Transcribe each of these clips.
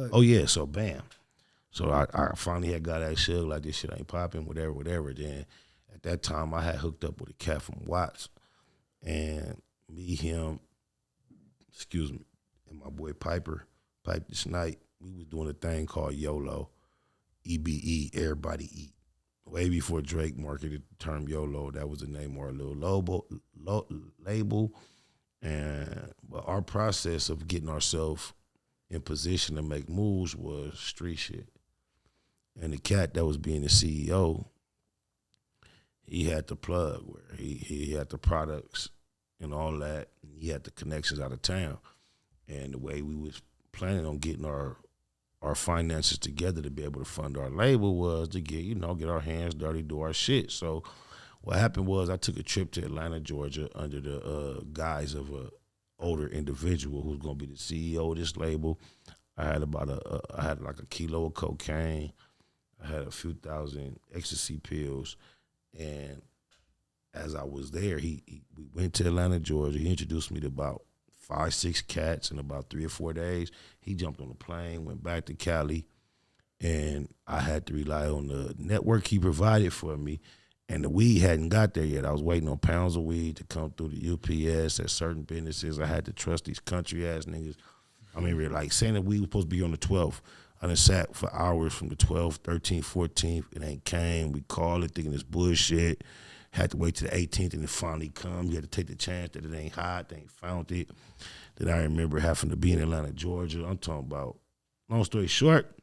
Shug. Oh yeah, so bam. So I finally had got at Shug like this shit ain't popping, whatever. Then at that time I had hooked up with a cat from Watts, and me, him, and my boy Pipe this night. We was doing a thing called YOLO, EBE, everybody eat. Way before Drake marketed the term YOLO, that was the name of our little label. But our process of getting ourselves in position to make moves was street shit. And the cat that was being the CEO, he had the plug where he had the products and all that. And he had the connections out of town. And the way we was planning on getting our finances together to be able to fund our label was to get our hands dirty, do our shit. So what happened was I took a trip to Atlanta, Georgia under the guise of a older individual who's gonna be the CEO of this label. I had I had like a kilo of cocaine. I had a few thousand ecstasy pills. And as I was there, we went to Atlanta, Georgia. He introduced me to about 5-6 cats in about 3 or 4 days. He jumped on a plane, went back to Cali, and I had to rely on the network he provided for me. And the weed hadn't got there yet. I was waiting on pounds of weed to come through the UPS at certain businesses. I had to trust these country ass niggas. I mean, really, like saying that weed was supposed to be on the 12th. I done sat for hours from the 12th, 13th, 14th. It ain't came. We called it thinking it's bullshit. Had to wait till the 18th and it finally come. You had to take the chance that it ain't hot. They ain't found it. Then I remember having to be in Atlanta, Georgia. I'm talking about, long story short,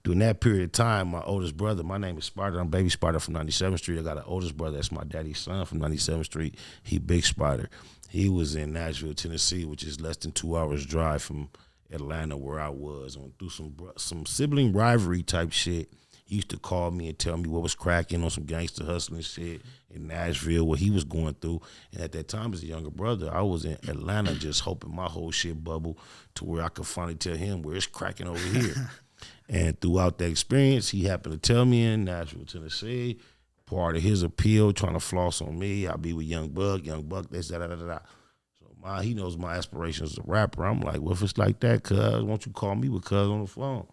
during that period of time, my oldest brother, my name is Spider. I'm Baby Spider from 97th Street. I got an oldest brother. That's my daddy's son from 97th Street. He Big Spider. He was in Nashville, Tennessee, which is less than 2 hours drive from Atlanta where I was. Went through some sibling rivalry type shit. He used to call me and tell me what was cracking on some gangster hustling shit in Nashville, what he was going through. And at that time, as a younger brother, I was in Atlanta just hoping my whole shit bubble to where I could finally tell him where it's cracking over here. And throughout that experience, he happened to tell me in Nashville, Tennessee, part of his appeal, trying to floss on me, I'll be with Young Buck, this, da-da-da-da-da. So he knows my aspirations as a rapper. I'm like, well, if it's like that, cuz, why don't you call me with cuz on the phone?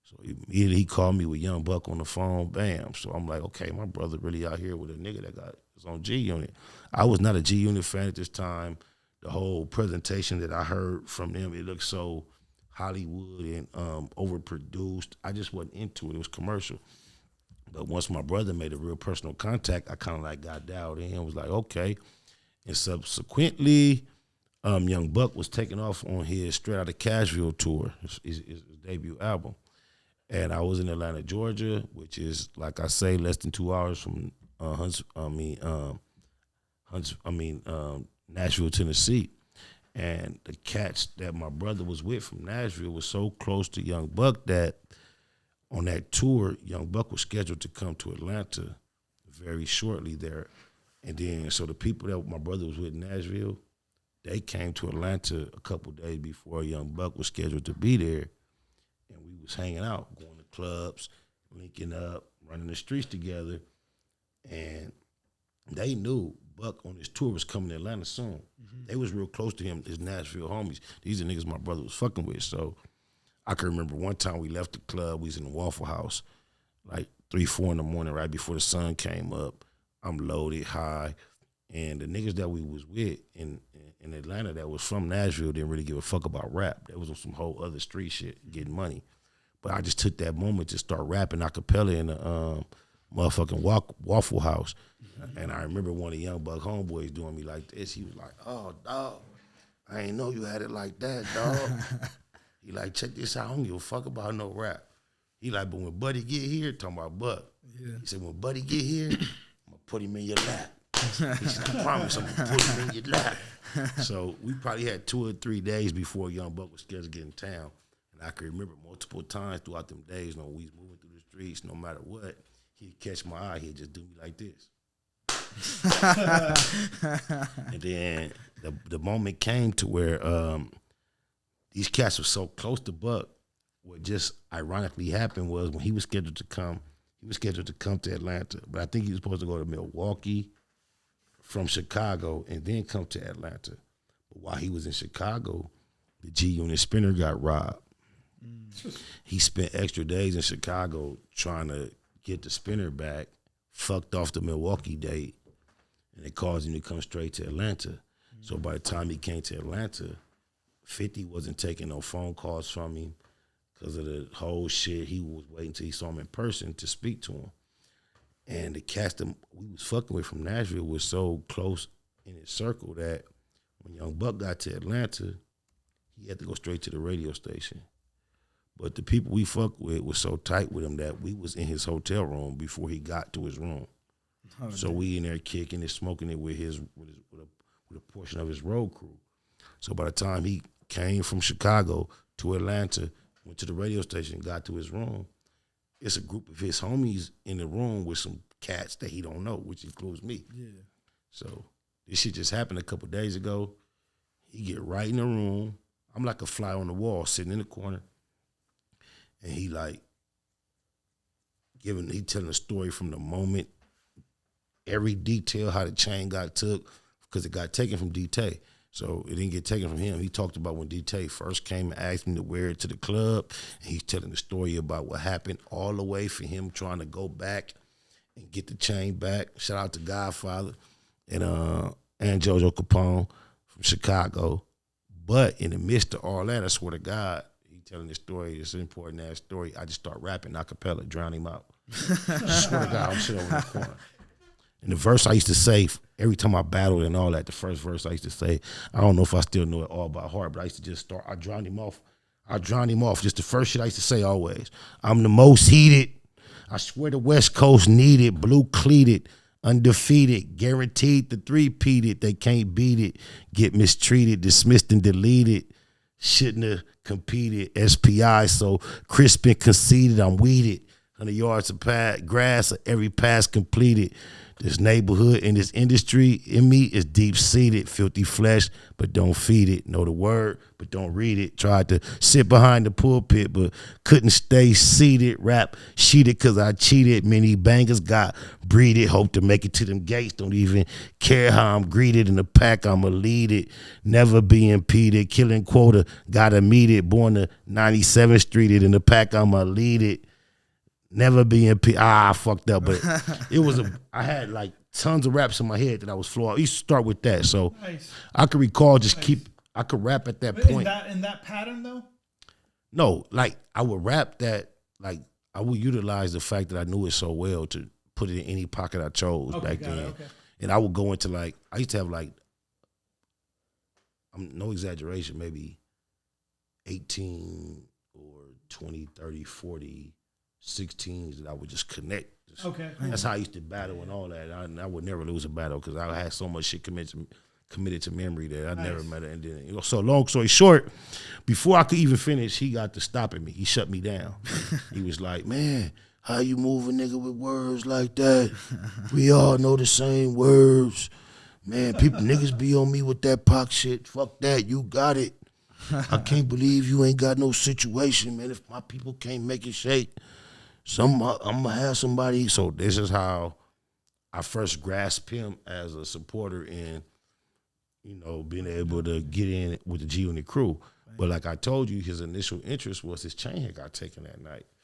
So he called me with Young Buck on the phone, bam. So I'm like, okay, my brother really out here with a nigga that got his own G-Unit. I was not a G-Unit fan at this time. The whole presentation that I heard from them, it looked so Hollywood and overproduced. I just wasn't into it. It was commercial. But once my brother made a real personal contact, I kind of like got dialed in and was like, okay. And subsequently, Young Buck was taking off on his Straight Outta Cashville tour, his debut album. And I was in Atlanta, Georgia, which is, like I say, less than 2 hours from Nashville, Tennessee. And the cats that my brother was with from Nashville was so close to Young Buck that on that tour, Young Buck was scheduled to come to Atlanta very shortly there. And then, so the people that my brother was with in Nashville, they came to Atlanta a couple days before Young Buck was scheduled to be there. And we was hanging out, going to clubs, linking up, running the streets together. And they knew Buck on his tour was coming to Atlanta soon. Mm-hmm. They was real close to him, his Nashville homies. These are niggas my brother was fucking with. So I can remember one time we left the club, we was in the Waffle House, like 3, 4 in the morning, right before the sun came up. I'm loaded, high. And the niggas that we was with in Atlanta that was from Nashville didn't really give a fuck about rap. That was on some whole other street shit, getting money. But I just took that moment to start rapping a cappella in the motherfucking Waffle House. And I remember one of the Young Buck homeboys doing me like this. He was like, oh, dog, I ain't know you had it like that, dog. He like, check this out, I don't give a fuck about no rap. He like, but when Buddy get here, talking about Buck, he said, when Buddy get here, I'm gonna put him in your lap. He said, I promise I'm gonna put him in your lap. So we probably had 2 or 3 days before Young Buck was scheduled to get in town. And I can remember multiple times throughout them days, when we was moving through the streets, no matter what, he'd catch my eye, he'd just do me like this. And then the moment came to where these cats were so close to Buck. What just ironically happened was when he was scheduled to come to Atlanta, but I think he was supposed to go to Milwaukee from Chicago and then come to Atlanta. But while he was in Chicago, the G-Unit Spinner got robbed. He spent extra days in Chicago trying to get the spinner back, fucked off the Milwaukee date, and it caused him to come straight to Atlanta. So by the time he came to Atlanta, 50 wasn't taking no phone calls from him because of the whole shit. He was waiting till he saw him in person to speak to him. And the cast that we was fucking with from Nashville was so close in his circle that when Young Buck got to Atlanta, he had to go straight to the radio station. But the people we fucked with was so tight with him that we was in his hotel room before he got to his room. Oh, so we in there kicking it, smoking it with a portion of his road crew. So by the time he came from Chicago to Atlanta, went to the radio station, got to his room, it's a group of his homies in the room with some cats that he don't know, which includes me. Yeah. So this shit just happened a couple days ago. He get right in the room. I'm like a fly on the wall, sitting in the corner, and he telling a story from the moment, every detail, how the chain got took, because it got taken from D-Tay. So it didn't get taken from him. He talked about when D-Tay first came and asked me to wear it to the club. And he's telling the story about what happened all the way for him trying to go back and get the chain back. Shout out to Godfather and Jojo Capone from Chicago. But in the midst of all that, I swear to God, he telling this story, it's an important ass story. I just start rapping a cappella, drown him out. I swear to God, I'm sitting over in the corner. And the verse I used to say, every time I battled and all that, the first verse I used to say, I don't know if I still know it all by heart, but I used to just start, I drowned him off. Just the first shit I used to say always. I'm the most heated. I swear the West Coast needed, blue cleated, undefeated, guaranteed the three-peated. They can't beat it, get mistreated, dismissed and deleted. Shouldn't have competed, SPI, so crisp and conceited, I'm weeded. 100 yards of grass, every pass completed. This neighborhood and this industry in me is deep-seated, filthy flesh, but don't feed it. Know the word, but don't read it. Tried to sit behind the pulpit, but couldn't stay seated. Rap sheeted because I cheated. Many bangers got breeded. Hope to make it to them gates. Don't even care how I'm greeted. In the pack, I'ma lead it. Never be impeded. Killing quota, gotta meet it. Born to 97th Street. In the pack, I'ma lead it. Never being I fucked up, but I had like tons of raps in my head that I was flawed. I used to start with that, so nice. I could recall I could rap at that point. In that pattern though? No, like I would rap that, like I would utilize the fact that I knew it so well to put it in any pocket I chose back then. Okay. And I would go into like, I used to have like, no exaggeration, maybe 18 or 20, 30, 40 16s that I would just connect. Okay. That's how I used to battle and all that. I would never lose a battle because I had so much shit committed to memory that I never met it. And then, so long story short, before I could even finish, he got to stopping me. He shut me down. He was like, man, how you move a nigga with words like that? We all know the same words. Man, niggas be on me with that Pac shit. Fuck that, you got it. I can't believe you ain't got no situation, man. If my people can't make it shake, I'm gonna have somebody. So this is how I first grasped him as a supporter in, being able to get in with the G Unit crew. But like I told you, his initial interest was his chain had got taken that night.